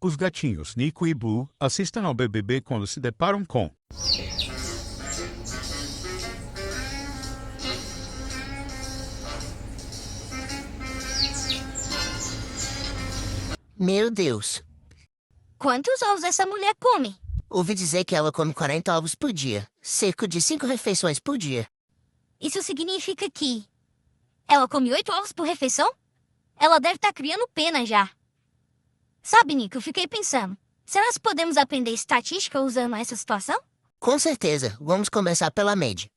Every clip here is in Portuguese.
Os gatinhos Nico e Blue assistam ao BBB quando se deparam com Meu Deus, Quantos ovos essa mulher come? ouvi dizer que ela come 40 ovos por dia, cerca de 5 refeições por dia. Isso significa que ela come 8 ovos por refeição? Ela deve estar criando pena já. Sabe, Nico, eu fiquei pensando. Será que podemos aprender estatística usando essa situação? Com certeza, vamos começar pela média.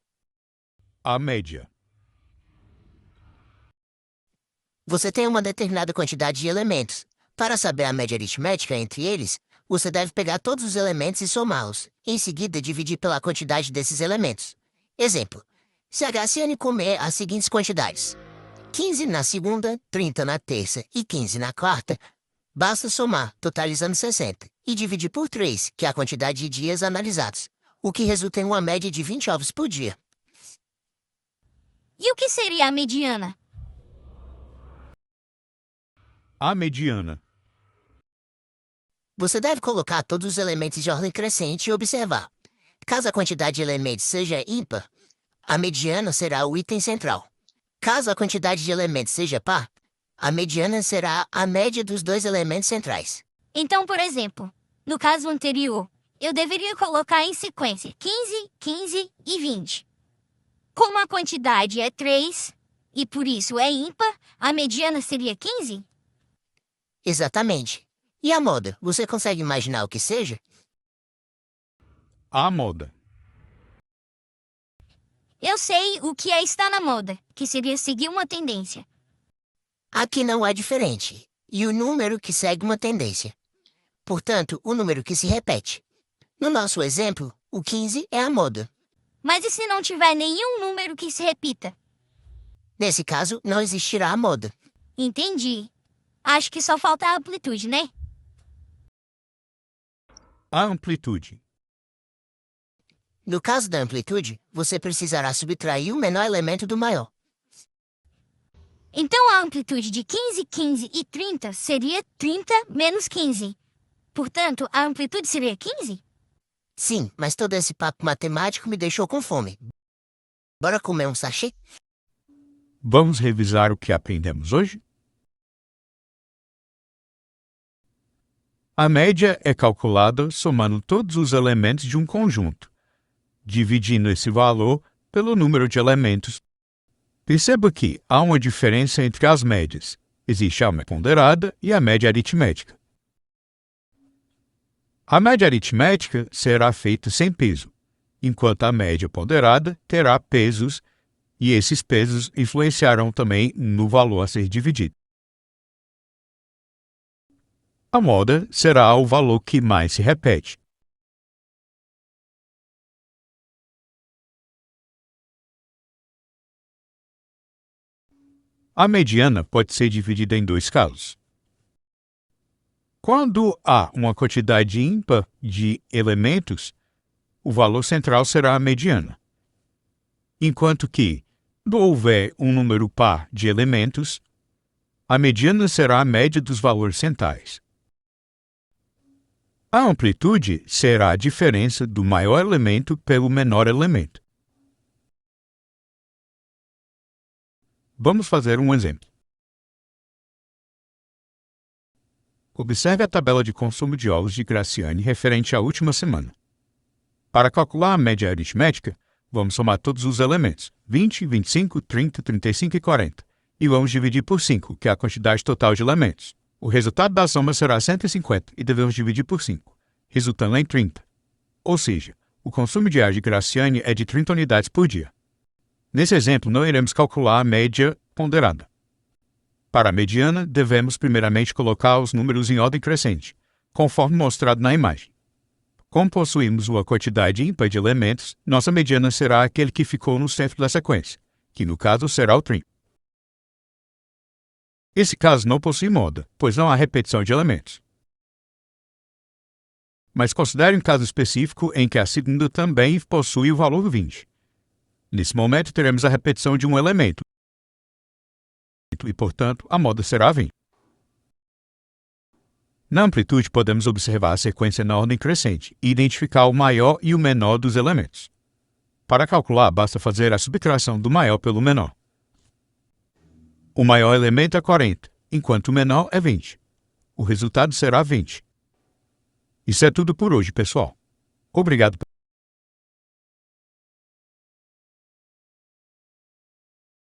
a média. Você tem uma determinada quantidade de elementos. Para saber a média aritmética entre eles, você deve pegar todos os elementos e somá-los. Em seguida, dividir pela quantidade desses elementos. Exemplo: se a Graciane comer as seguintes quantidades: 15 na segunda, 30 na terça e 15 na quarta, basta somar, totalizando 60, e dividir por 3, que é a quantidade de dias analisados, o que resulta em uma média de 20 ovos por dia. E o que seria a mediana? A mediana. Você deve colocar todos os elementos de ordem crescente e observar. Caso a quantidade de elementos seja ímpar, a mediana será o item central. Caso a quantidade de elementos seja par, a mediana será a média dos dois elementos centrais. Então, por exemplo, no caso anterior, eu deveria colocar em sequência 15, 15 e 20. Como a quantidade é 3, e por isso é ímpar, a mediana seria 15? Exatamente. E a moda, você consegue imaginar o que seja? A moda. Eu sei o que é estar na moda, que seria seguir uma tendência. Aqui não é diferente. E o número que segue uma tendência. Portanto, o número que se repete. No nosso exemplo, o 15 é a moda. Mas e se não tiver nenhum número que se repita? Nesse caso, não existirá a moda. Entendi. Acho que só falta a amplitude, né? A amplitude. No caso da amplitude, você precisará subtrair o menor elemento do maior. Então a amplitude de 15, 15 e 30 seria 30 menos 15. Portanto, a amplitude seria 15? Sim, mas todo esse papo matemático me deixou com fome. Bora comer um sachê? Vamos revisar o que aprendemos hoje? A média é calculada somando todos os elementos de um conjunto, dividindo esse valor pelo número de elementos. Perceba que há uma diferença entre as médias. Existe a média ponderada e a média aritmética. A média aritmética será feita sem peso, enquanto a média ponderada terá pesos, e esses pesos influenciarão também no valor a ser dividido. A moda será o valor que mais se repete. A mediana pode ser dividida em dois casos. Quando há uma quantidade ímpar de elementos, o valor central será a mediana. Enquanto que, quando houver um número par de elementos, a mediana será a média dos valores centrais. A amplitude será a diferença do maior elemento pelo menor elemento. Vamos fazer um exemplo. Observe a tabela de consumo de ovos de Graciane referente à última semana. Para calcular a média aritmética, vamos somar todos os elementos, 20, 25, 30, 35 e 40, e vamos dividir por 5, que é a quantidade total de elementos. O resultado da soma será 150 e devemos dividir por 5, resultando em 30. Ou seja, o consumo diário de Graciane é de 30 unidades por dia. Nesse exemplo, não iremos calcular a média ponderada. Para a mediana, devemos primeiramente colocar os números em ordem crescente, conforme mostrado na imagem. Como possuímos uma quantidade ímpar de elementos, nossa mediana será aquele que ficou no centro da sequência, que no caso será o 30. Esse caso não possui moda, pois não há repetição de elementos. Mas considere um caso específico em que a segunda também possui o valor 20. Nesse momento, teremos a repetição de um elemento, e, portanto, a moda será 20. Na amplitude, podemos observar a sequência na ordem crescente e identificar o maior e o menor dos elementos. Para calcular, basta fazer a subtração do maior pelo menor. O maior elemento é 40, enquanto o menor é 20. O resultado será 20. Isso é tudo por hoje, pessoal. Obrigado.